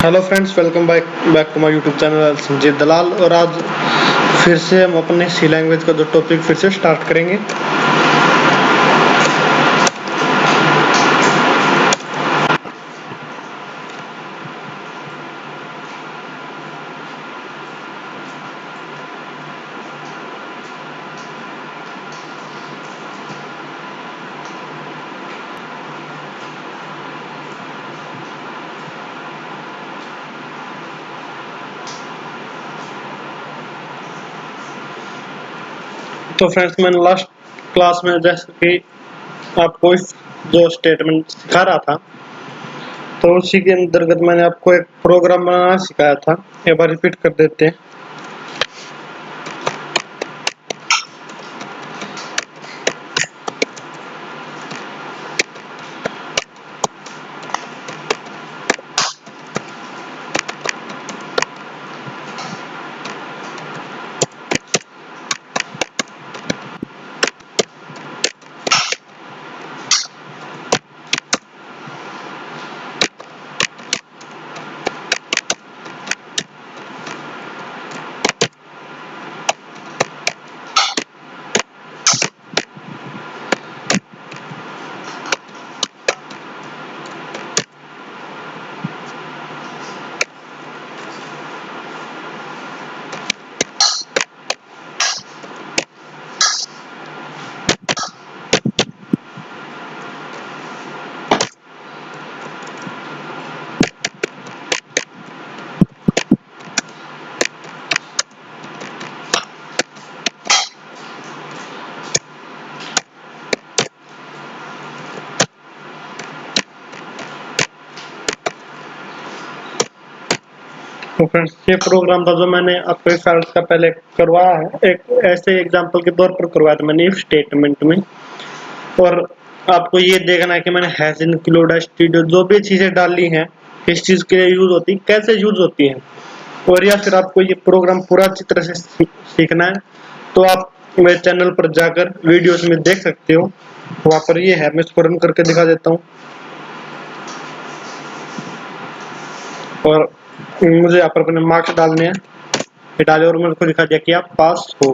Hello friends, welcome back to my YouTube channel Sanjeev Dalal. और आज फिर से हम अपने सी लैंग्वेज का जो टॉपिक फिर से स्टार्ट करेंगे। तो फ्रेंड्स, मैंने लास्ट क्लास में जैसे कि आपको इस जो स्टेटमेंट सिखा रहा था, तो उसी के अंतर्गत मैंने आपको एक प्रोग्राम बनाना सिखाया था। एक बार रिपीट कर देते हैं। तो फ्रेंड्स, ये प्रोग्राम था जो मैंने आपको इस साल का पहले करवाया है। एक ऐसे एग्जांपल के तौर पर करवाया था मैंने इफ स्टेटमेंट में। और आपको ये देखना है कि मैंने हैज इंक्लूड स्टूडियो जो भी चीजें डाली हैं किस चीज के लिए यूज होती है, कैसे यूज होती है। और या फिर आपको ये प्रोग्राम पूरा अच्छी तरह से सीखना है तो आप मेरे चैनल पर जाकर वीडियोस में देख सकते हो। वहां पर ये है, मैं इसको रन करके दिखा देता हूँ। और मुझे यहाँ पर अपने मार्क्स डालने हैं, डाले और मेरे को दिखा दिया कि आप पास हो।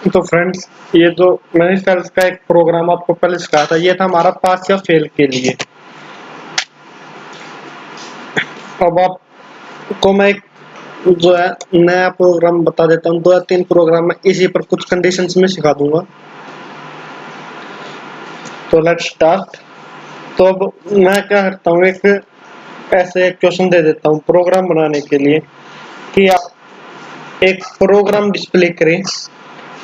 तो फ्रेंड्स, ये जो मैंने इस तरह का एक प्रोग्राम आपको पहले सिखाया था, ये था हमारा पास या फेल के लिए। अब आपको मैं एक जो है नया प्रोग्राम बता देता हूँ। 2 या 3 प्रोग्राम में इसी पर कुछ कंडीशंस में सिखा दूंगा। तो लेट्स स्टार्ट। तो अब मैं क्या करता हूँ, एक ऐसे क्वेश्चन दे देता हूँ प्रोग्राम बनाने के लिए कि आप एक प्रोग्राम डिस्प्ले करें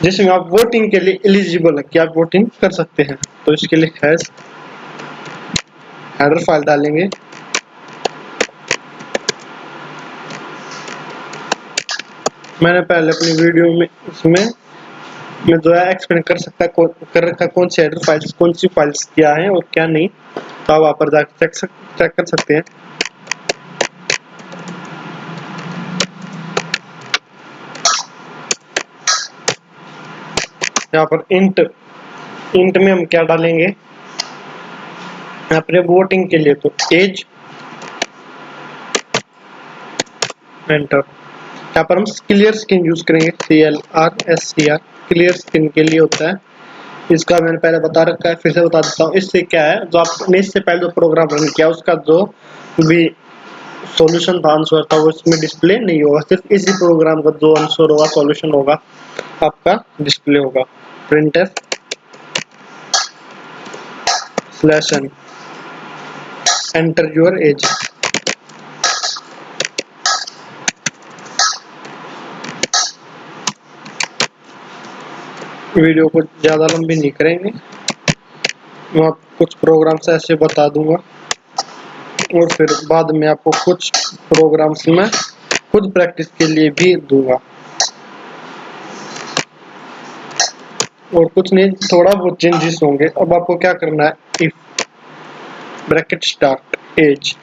जिसमें आप वोटिंग के लिए एलिजिबल है, कि आप वोटिंग कर सकते हैं। तो इसके लिए हैश हेडर फाइल डालेंगे। मैंने पहले अपनी वीडियो में इसमें मैं जो है एक्सप्लेन कर रखा कौन सी हेडर फाइल्स, कौन सी फाइल्स क्या है और क्या नहीं। तो आप वहाँ पर जाकर चेक कर सकते हैं। यहाँ पर इंट में हम क्या डालेंगे, अपने वोटिंग के लिए तो एज एंटर। यहाँ पर हम क्लियर स्क्रीन यूज करेंगे, CLRSCR क्लियर स्क्रीन के लिए होता है। इसका मैंने पहले बता रखा है, फिर से बता देता हूँ। इससे क्या है, जो आपने इससे पहले जो प्रोग्राम रन किया उसका जो भी सॉल्यूशन था, आंसर था, वो इसमें डिस्प्ले नहीं होगा। सिर्फ इसी प्रोग्राम का जो आंसर होगा, सॉल्यूशन होगा, आपका डिस्प्ले होगा। printf /n enter your as. Video को ज़्यादा लंबी नहीं करेंगे, मैं आपको कुछ प्रोग्राम्स ऐसे बता दूंगा और फिर बाद में आपको कुछ प्रोग्राम्स में खुद प्रैक्टिस के लिए भी दूंगा। और कुछ नहीं, थोड़ा बहुत चेंजेस होंगे। अब आपको क्या करना है, इफ ब्रैकेट स्टार्ट एज।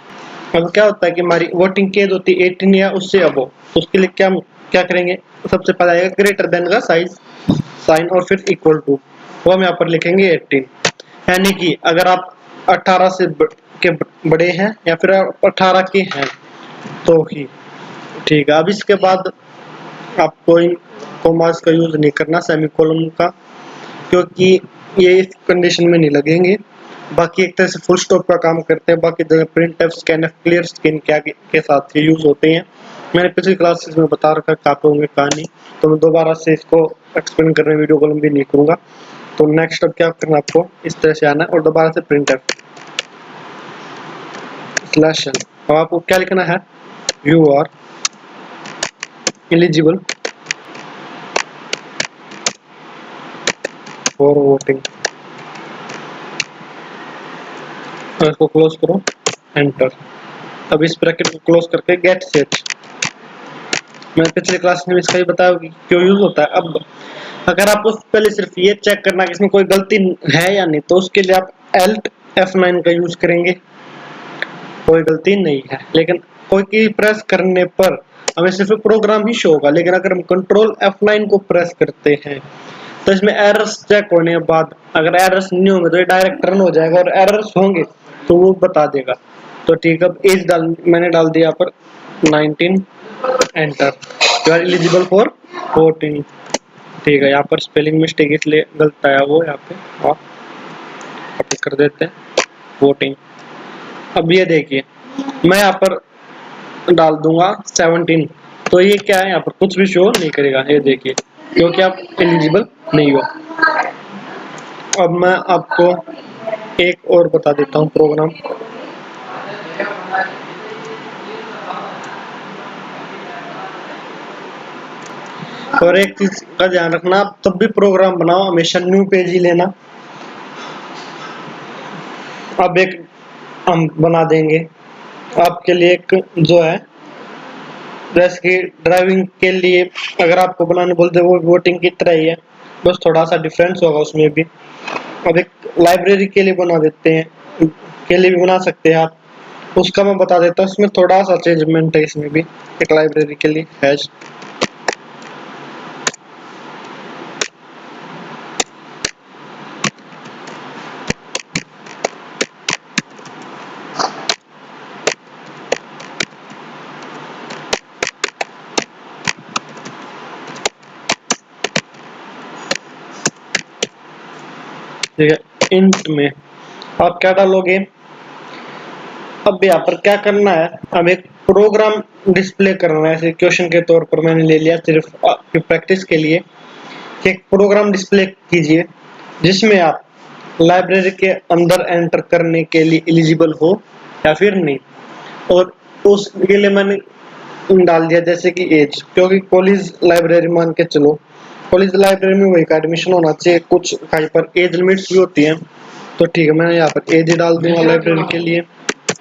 अब क्या होता है कि हमारी वोटिंग की एज होती है 18 या उससे अबव। तो उसके लिए क्या क्या करेंगे, सबसे पहले आएगा ग्रेटर देन का साइन और फिर इक्वल टू, वो हम यहाँ पर लिखेंगे 18। यानी कि अगर आप 18 से के बड़े हैं या फिर 18 के हैं तो ही ठीक है। अब इसके बाद आप कोई कॉमास का यूज नहीं करना, सेमीकोलन का, क्योंकि ये इस कंडीशन में नहीं लगेंगे। बाकी एक तरह से फुल स्टॉप का काम करते हैं। बाकी जगह प्रिंटफ, स्कैनफ, क्लियर स्क्रीन क्या के साथ ये यूज होते हैं। मैंने पिछली क्लासेस में बता रखा कहाँ पे होंगे कहाँ नहीं, तो मैं दोबारा से इसको एक्सप्लेन करने वीडियो को लंबी नहीं करूंगा। तो नेक्स्ट अब क्या करना, आपको इस तरह से आना है और दोबारा से प्रिंटफ स्लैश एन। अब आपको क्या लिखना है, you are eligible for voting. इसको क्लोज करो, एंटर। अब इस ब्रैकेट को क्लोज करके गेट सेट। मैं पिछले क्लास में इसका ही बताया कि क्यों यूज होता है। अब अगर आपको पहले सिर्फ ये चेक करना है कि इसमें कोई गलती है या नहीं, तो उसके लिए आप Alt F9 का यूज करेंगे। कोई गलती नहीं है, लेकिन कोई की प्रेस करने पर हमें सिर्फ प्रोग्राम ही शो होगा। लेकिन अगर हम कंट्रोल F9 को प्रेस करते हैं तो इसमें एरर्स चेक होने के बाद अगर एरर्स नहीं होंगे तो ये डायरेक्ट रन हो जाएगा, और एरर्स होंगे तो वो बता देगा। तो ठीक है, अब एज मैंने डाल दिया पर 19, enter. You are eligible for voting. ठीक है, यहाँ पर स्पेलिंग मिस्टेक इसलिए गलत आया वो यहाँ पे, और कॉपी कर देते हैं वोटिंग। अब ये देखिए मैं यहाँ पर डाल दूंगा 17, तो ये क्या है, यहाँ पर कुछ भी शो नहीं करेगा। ये देखिए क्योंकि आप एलिजिबल नहीं हो। अब मैं आपको एक और बता देता हूँ प्रोग्राम। और एक चीज का ध्यान रखना, आप तब भी प्रोग्राम बनाओ हमेशा न्यू पेज ही लेना। अब एक हम बना देंगे आपके लिए एक जो है, जैसे कि ड्राइविंग के लिए अगर आपको बनाने बोलते वो वोटिंग की तरह ही है, बस थोड़ा सा डिफरेंस होगा उसमें भी। अब एक लाइब्रेरी के लिए बना देते हैं, के लिए भी बना सकते हैं आप, उसका मैं बता देता हूँ। इसमें थोड़ा सा चेंजमेंट है, इसमें भी एक लाइब्रेरी के लिए हैश। ठीक है, इंट में आप क्या डालोगे, अब यहाँ पर क्या करना है, अब एक प्रोग्राम डिस्प्ले करना है। ऐसे क्वेश्चन के तौर पर मैंने ले लिया सिर्फ आपकी प्रैक्टिस के लिए कि एक प्रोग्राम डिस्प्ले कीजिए जिसमें आप लाइब्रेरी के अंदर एंटर करने के लिए एलिजिबल हो या फिर नहीं। और उसके लिए मैंने डाल दिया जैसे कि एज, क्योंकि कॉलेज लाइब्रेरी मान के चलो, कॉलेज लाइब्रेरी में वही का एडमिशन होना चाहिए, कुछ कहीं पर एज लिमिट्स भी होती हैं। तो ठीक है, मैं यहाँ पर एज डाल दूंगा लाइब्रेरी के लिए,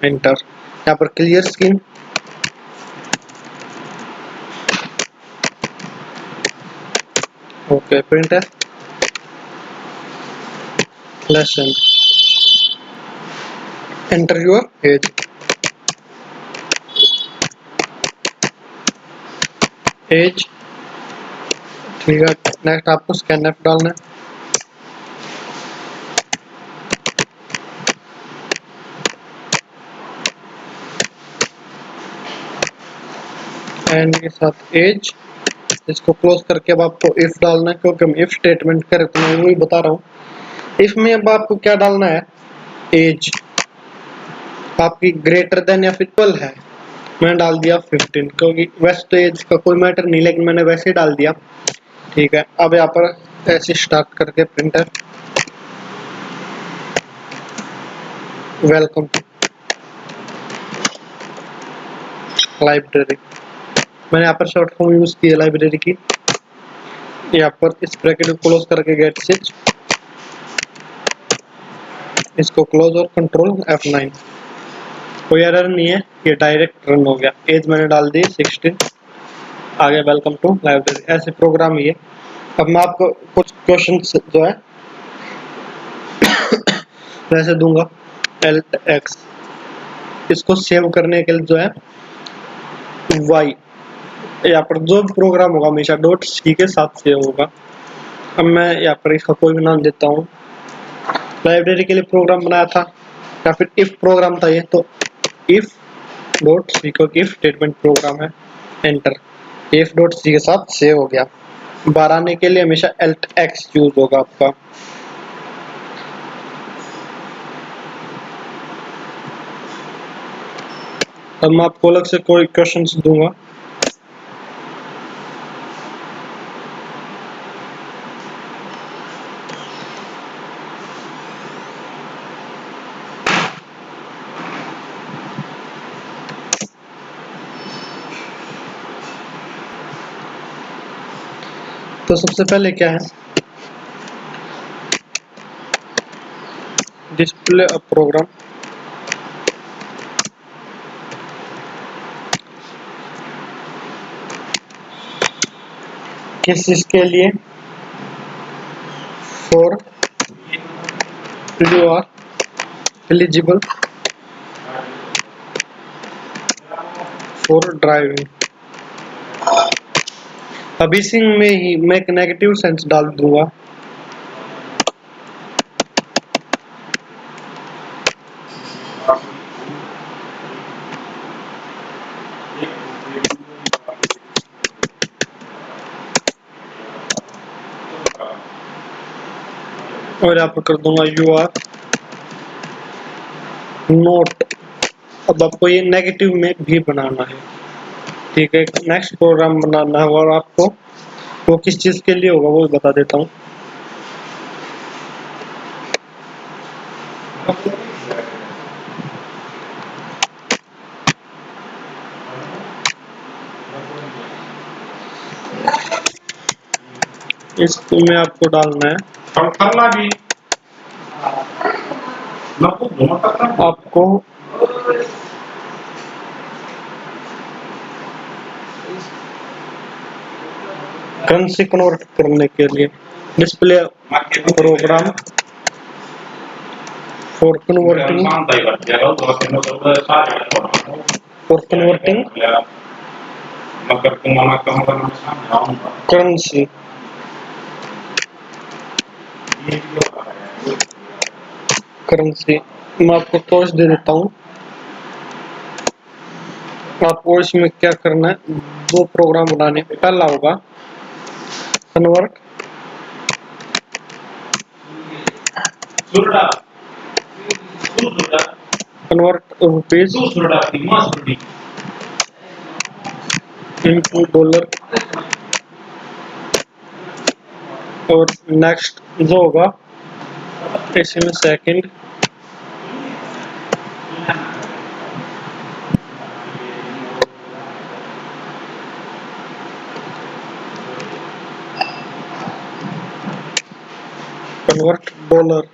एंटर। यहाँ पर क्लियर स्क्रीन, ओके, प्रिंट है लेसन, एंटर योर एज, एज। ठीक है, नेक्स्ट आपको स्कैनफ डालना है, एंड के साथ एज। इसको क्लोज करके अब आपको इफ डालना है, क्योंकि हम इफ स्टेटमेंट करें तो मैं वही बता रहा हूँ। इफ में अब आपको क्या डालना है, एज आपकी ग्रेटर देन या फिर इक्वल है। मैंने डाल दिया 15, क्योंकि वैसे तो एज का कोई मैटर नहीं, लेकिन मैंने वैसे ही डाल दिया। ठीक है, अब यहाँ पर ऐसे स्टार्ट करके प्रिंटर वेलकम लाइब्रेरी, मैंने यहाँ पर शॉर्ट फॉर्म यूज की है लाइब्रेरी की। यहाँ पर इस ब्रैकेट को क्लोज करके गेट स्विच, इसको क्लोज और कंट्रोल F9। कोई एरर नहीं है, ये डायरेक्ट रन हो गया। एज मैंने डाल दी 16, आगे वेलकम टू लाइब्रेरी। ऐसे प्रोग्राम ये। अब मैं आपको कुछ क्वेश्चन जो है वैसे दूंगा, Alt X, इसको सेव करने के लिए जो है Y, यहाँ पर जो भी प्रोग्राम होगा हमेशा .c के साथ सेव होगा। अब मैं यहाँ पर इसका कोई भी नाम देता हूँ। लाइब्रेरी के लिए प्रोग्राम बनाया था, या फिर इफ प्रोग्राम था ये, तो इफ डॉट सी, क्योंकि इफ स्टेटमेंट प्रोग्राम है। एंटर, इफ डॉट सी के साथ सेव हो गया। बाहर आने के लिए हमेशा एल्ट एक्स यूज होगा आपका। अब मैं आपको अलग से कोई क्वेश्चंस दूंगा। तो सबसे पहले क्या है, डिस्प्ले अ प्रोग्राम। किस चीज के लिए, for you are eligible for driving. अब इसी में ही मैं एक नेगेटिव सेंस डाल दूंगा। और यहाँ पर कर दूंगा यू आर नोट। अब आपको ये नेगेटिव में भी बनाना है, ठीक है। नेक्स्ट प्रोग्राम बनाना है और आपको वो किस चीज के लिए होगा वो बता देता हूँ। इसमें आपको डालना है, आपको करेंसी कन्वर्ट करने के लिए display program for converting currency. Currency मैं आपको टॉस दे देता हूँ। आपको इसमें क्या करना है, दो प्रोग्राम बनाने। पहला होगा कन्वर्ट रुपीज इनटू डॉलर, और नेक्स्ट जो होगा इसमें second convert dollar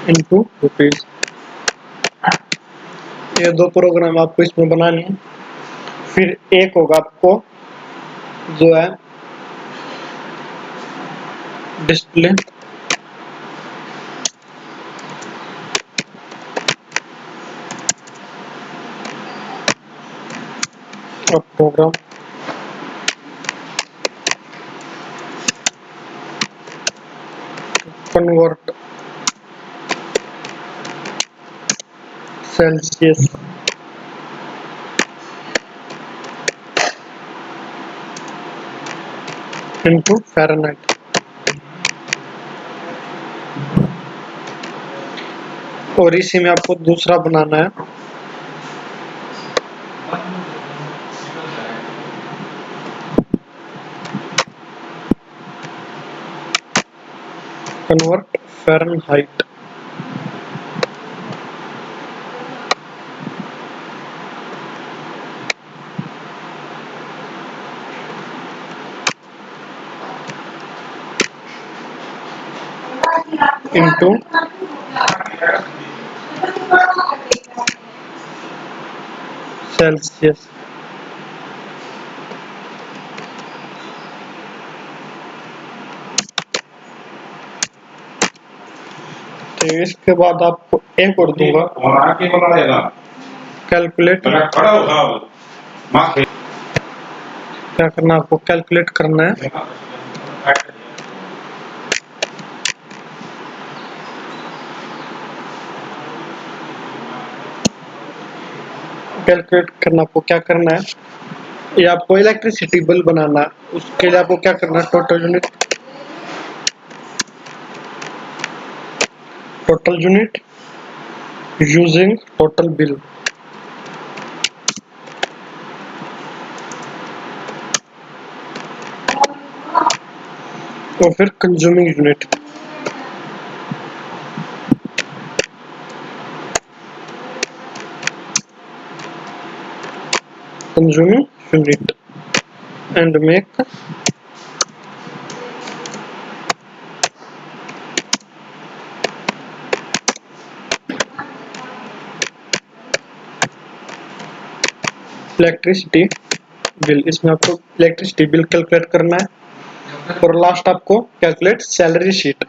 into rupees. ये दो प्रोग्राम आपको इसमें बनाने हैं। फिर एक होगा आपको जो है display program convert Celsius into Fahrenheit. और इसी में आपको दूसरा बनाना है कन्वर्ट फ़ारेनहाइट इनटू सेल्सियस। तो इसके बाद आपको एक और दूंगा कैलकुलेट। क्या करना है आपको, कैलकुलेट करना है कैलकुलेट करना, आपको क्या करना है, ये आपको इलेक्ट्रिसिटी बिल बनाना है। उसके लिए आपको क्या करना है, total unit using total bill. और फिर consuming unit, and make electricity bill. इसमें आपको इलेक्ट्रिसिटी बिल कैलकुलेट करना है। और लास्ट आपको calculate salary sheet.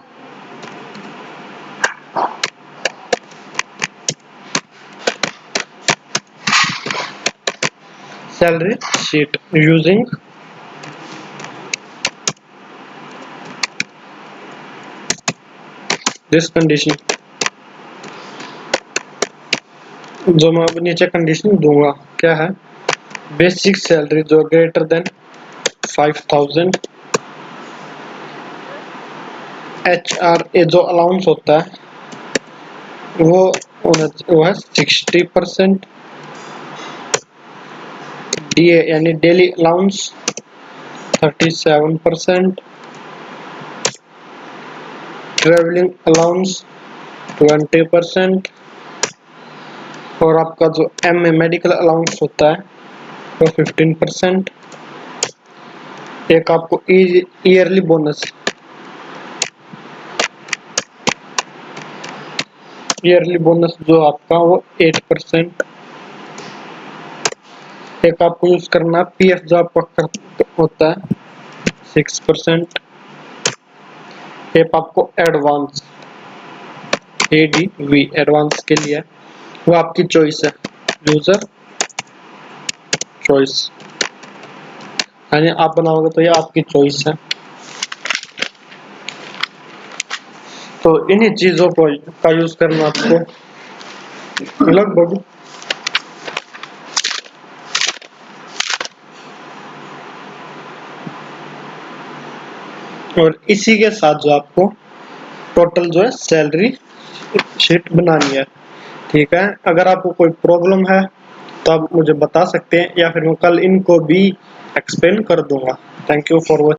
Salary sheet using this condition, जो मैं अब नीचे कंडीशन दूंगा क्या है, बेसिक सैलरी जो ग्रेटर देन 5000, HRA जो अलाउंस होता है वो है 60%, DA यानी डेली अलाउंस 37%, ट्रेवलिंग अलाउंस 20%, और आपका जो MA मेडिकल अलाउंस होता है वो 15%। एक आपको ईयरली बोनस, जो आपका वो 8%। एक आपको यूज करना है PF जो आपका होता है 6%। एक आपको एडवांस ADV एडवांस के लिए वो आपकी चॉइस है, यूजर चॉइस, यानी आप बनाओगे तो ये आपकी चॉइस है। तो इन्हीं चीजों को का यूज करना आपको लगभग और इसी के साथ जो आपको टोटल जो है सैलरी शीट बनानी है। ठीक है, अगर आपको कोई प्रॉब्लम है तो आप मुझे बता सकते हैं, या फिर मैं कल इनको भी एक्सप्लेन कर दूंगा। Thank you for watching.